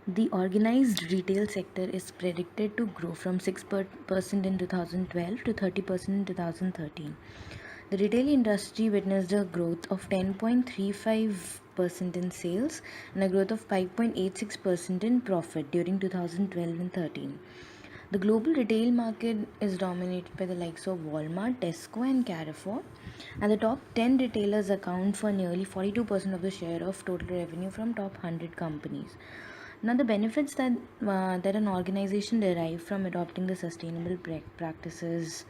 The organized retail sector is predicted to grow from 6% in 2012 to 30% in 2013. The retail industry witnessed a growth of 10.35% in sales and a growth of 5.86% in profit during 2012 and 13. The global retail market is dominated by the likes of Walmart, Tesco, and Carrefour, and the top 10 retailers account for nearly 42% of the share of total revenue from top 100 companies. Now, the benefits that an organization derive from adopting the sustainable practices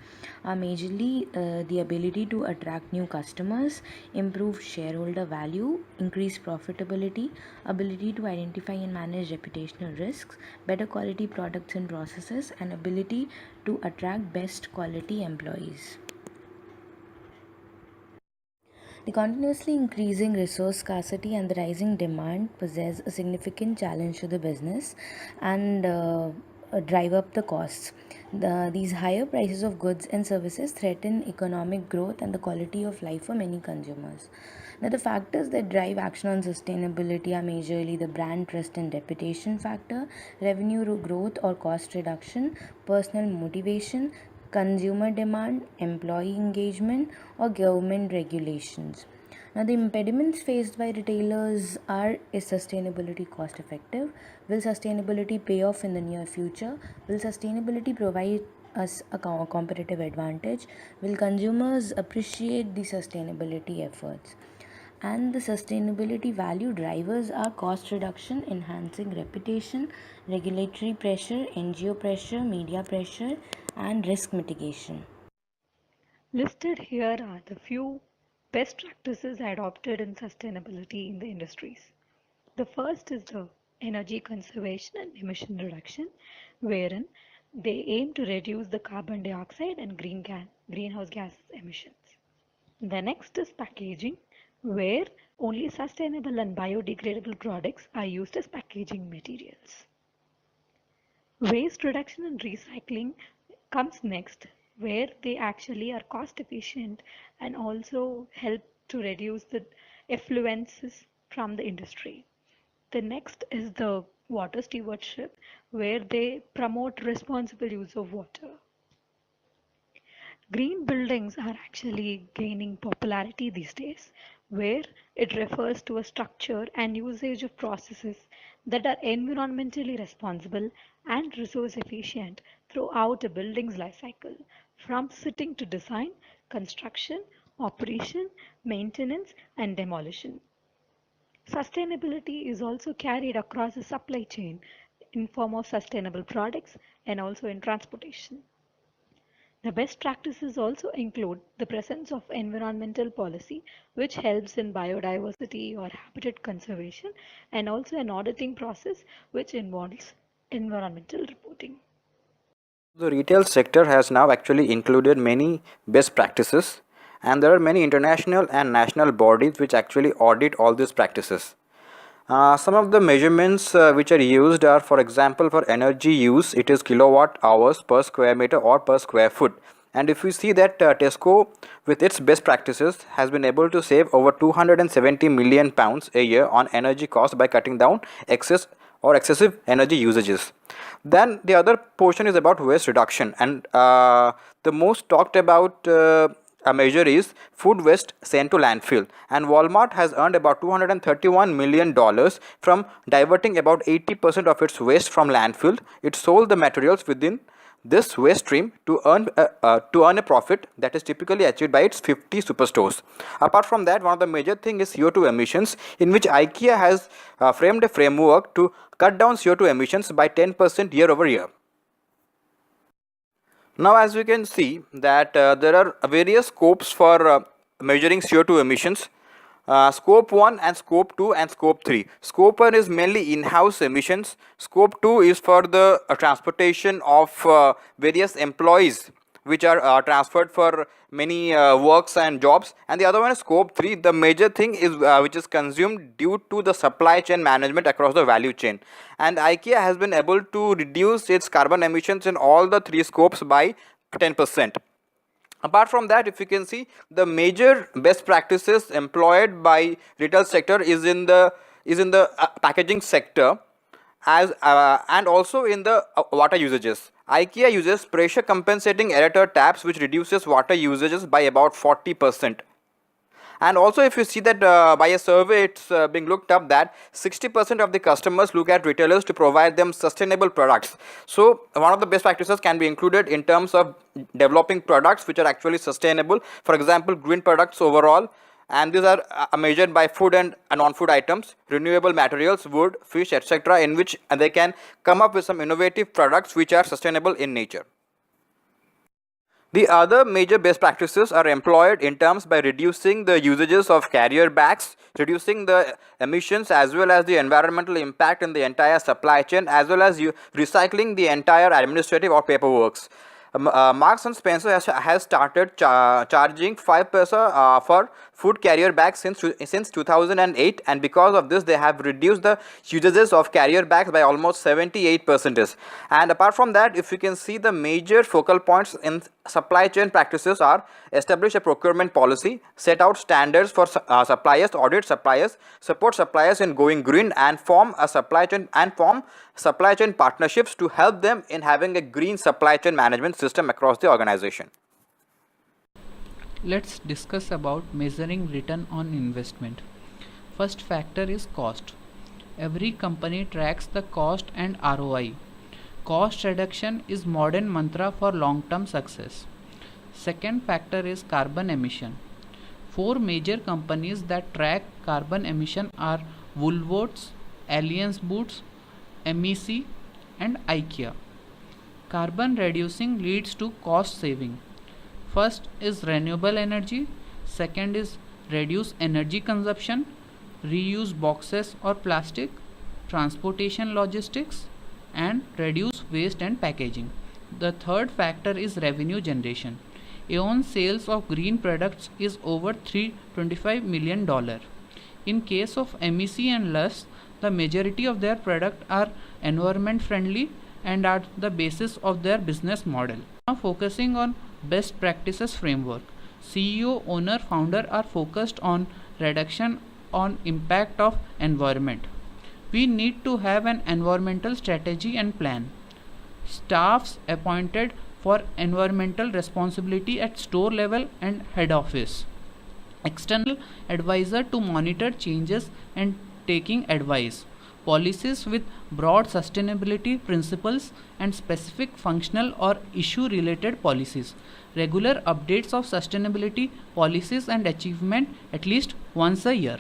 are majorly the ability to attract new customers, improve shareholder value, increase profitability, ability to identify and manage reputational risks, better quality products and processes, and ability to attract best quality employees. The continuously increasing resource scarcity and the rising demand possess a significant challenge to the business and drive up the costs. These higher prices of goods and services threaten economic growth and the quality of life for many consumers. Now, the factors that drive action on sustainability are majorly the brand trust and reputation factor, revenue growth or cost reduction, personal motivation, consumer demand, employee engagement, or government regulations. Now, the impediments faced by retailers are: is sustainability cost effective? Will sustainability pay off in the near future? Will sustainability provide us a competitive advantage? Will consumers appreciate the sustainability efforts? And the sustainability value drivers are cost reduction, enhancing reputation, regulatory pressure, NGO pressure, media pressure, and risk mitigation. Listed here are the few best practices adopted in sustainability in the industries. The first is the energy conservation and emission reduction, wherein they aim to reduce the carbon dioxide and greenhouse gas emissions. The next is packaging, where only sustainable and biodegradable products are used as packaging materials. Waste reduction and recycling comes next, where they actually are cost efficient and also help to reduce the effluences from the industry. The next is the water stewardship, where they promote responsible use of water. Green buildings are actually gaining popularity these days, where it refers to a structure and usage of processes that are environmentally responsible and resource efficient throughout a building's life cycle, from sitting to design, construction, operation, maintenance, and demolition. Sustainability is also carried across the supply chain in form of sustainable products and also in transportation. The best practices also include the presence of environmental policy, which helps in biodiversity or habitat conservation, and also an auditing process, which involves environmental reporting. The retail sector has now actually included many best practices, and there are many international and national bodies which actually audit all these practices. Some of the measurements which are used are, for example, for energy use, it is kilowatt hours per square meter or per square foot. And if we see that Tesco, with its best practices, has been able to save over 270 million pounds a year on energy costs by cutting down excessive energy usages. Then the other portion is about waste reduction, and the most talked about a measure is food waste sent to landfill, and Walmart has earned about $231 million from diverting about 80% of its waste from landfill. It sold the materials within this waste stream to earn a profit that is typically achieved by its 50 superstores. Apart from that, one of the major thing is CO2 emissions, in which IKEA has framed a framework to cut down CO2 emissions by 10% year over year. Now, as we can see that there are various scopes for measuring CO2 emissions. Scope 1 and Scope 2 and Scope 3. Scope 1 is mainly in-house emissions. Scope 2 is for the transportation of various employees which are transferred for many works and jobs, and the other one is Scope 3. The major thing is which is consumed due to the supply chain management across the value chain, and IKEA has been able to reduce its carbon emissions in all the three scopes by 10%. Apart from that, if you can see, the major best practices employed by retail sector is in the packaging sector, and also in the water usages. IKEA uses pressure compensating aerator taps, which reduces water usages by about 40%. And also, if you see that by a survey, it's being looked up that 60% of the customers look at retailers to provide them sustainable products. So one of the best practices can be included in terms of developing products which are actually sustainable. For example, green products overall, and these are measured by food and non-food items, renewable materials, wood, fish, etc., in which they can come up with some innovative products which are sustainable in nature. The other major best practices are employed in terms by reducing the usages of carrier bags, reducing the emissions as well as the environmental impact in the entire supply chain, as well as recycling the entire administrative or paperwork. Marks and Spencer has started charging 5 paisa for food carrier bags since 2008, and because of this they have reduced the usages of carrier bags by almost 78%. And apart from that, if you can see, the major focal points in supply chain practices are: establish a procurement policy, set out standards for suppliers, audit suppliers, support suppliers in going green, and form supply chain partnerships to help them in having a green supply chain management system across the organization. Let's discuss about measuring return on investment. First factor is cost. Every company tracks the cost and ROI. Cost reduction is modern mantra for long-term success. Second factor is carbon emission. Four major companies that track carbon emission are Woolworths, Allianz Boots, MEC and IKEA. Carbon reducing leads to cost saving. First is renewable energy, second is reduce energy consumption, reuse boxes or plastic, transportation logistics, and reduce waste and packaging. The third factor is revenue generation. Aeon sales of green products is over $325 million. In case of MEC and Lush, the majority of their products are environment friendly and are the basis of their business model. Now focusing on best practices framework. CEO, owner, founder are focused on reduction on impact of environment. We need to have an environmental strategy and plan. Staffs appointed for environmental responsibility at store level and head office. External advisor to monitor changes and taking advice. Policies with broad sustainability principles and specific functional or issue related policies. Regular updates of sustainability policies and achievement at least once a year.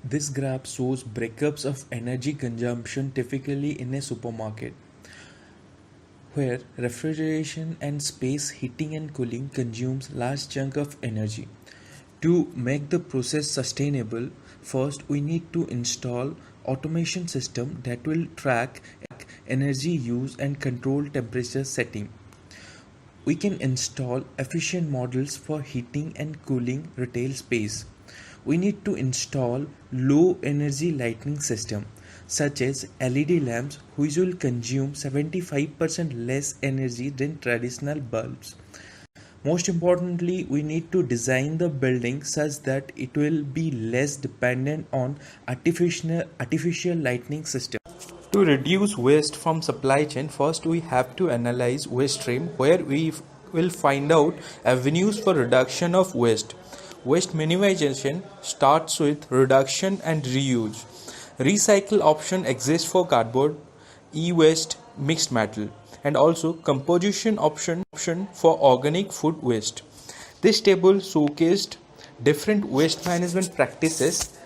This graph shows breakups of energy consumption typically in a supermarket, where refrigeration and space heating and cooling consumes large chunk of energy. To make the process sustainable, first we need to install automation system that will track energy use and control temperature setting. We can install efficient models for heating and cooling retail space. We need to install low energy lighting system such as LED lamps, which will consume 75% less energy than traditional bulbs. Most importantly, we need to design the building such that it will be less dependent on artificial lighting system. To reduce waste from supply chain, first we have to analyze waste stream, where we will find out avenues for reduction of waste. Waste minimization starts with reduction and reuse. Recycle option exists for cardboard, e-waste, mixed metal, and also composition option for organic food waste. This table showcased different waste management practices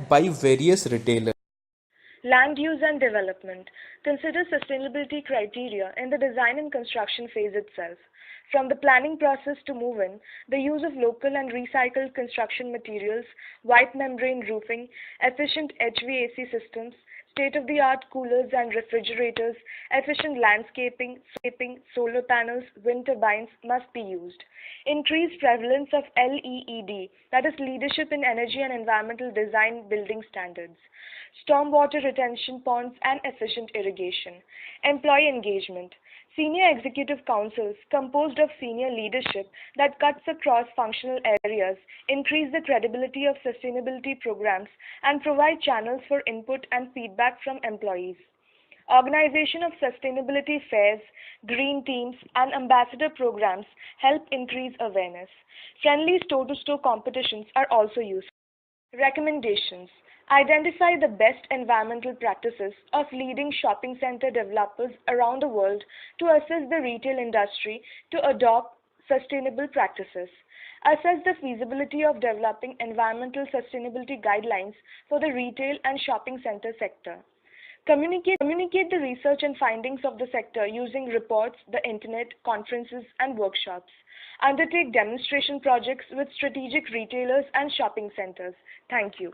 by various retailers. Land use and development. Consider sustainability criteria in the design and construction phase itself. From the planning process to move-in, the use of local and recycled construction materials, white membrane roofing, efficient HVAC systems, state-of-the-art coolers and refrigerators, efficient landscaping, solar panels, wind turbines must be used. Increased prevalence of LEED, that is Leadership in Energy and Environmental Design Building Standards. Stormwater retention ponds and efficient irrigation. Employee engagement. Senior executive councils composed of senior leadership that cuts across functional areas increase the credibility of sustainability programs and provide channels for input and feedback from employees. Organization of sustainability fairs, green teams, and ambassador programs help increase awareness. Friendly store-to-store competitions are also useful. Recommendations: identify the best environmental practices of leading shopping center developers around the world to assist the retail industry to adopt sustainable practices. Assess the feasibility of developing environmental sustainability guidelines for the retail and shopping center sector. Communicate the research and findings of the sector using reports, the internet, conferences, and workshops. Undertake demonstration projects with strategic retailers and shopping centers. Thank you.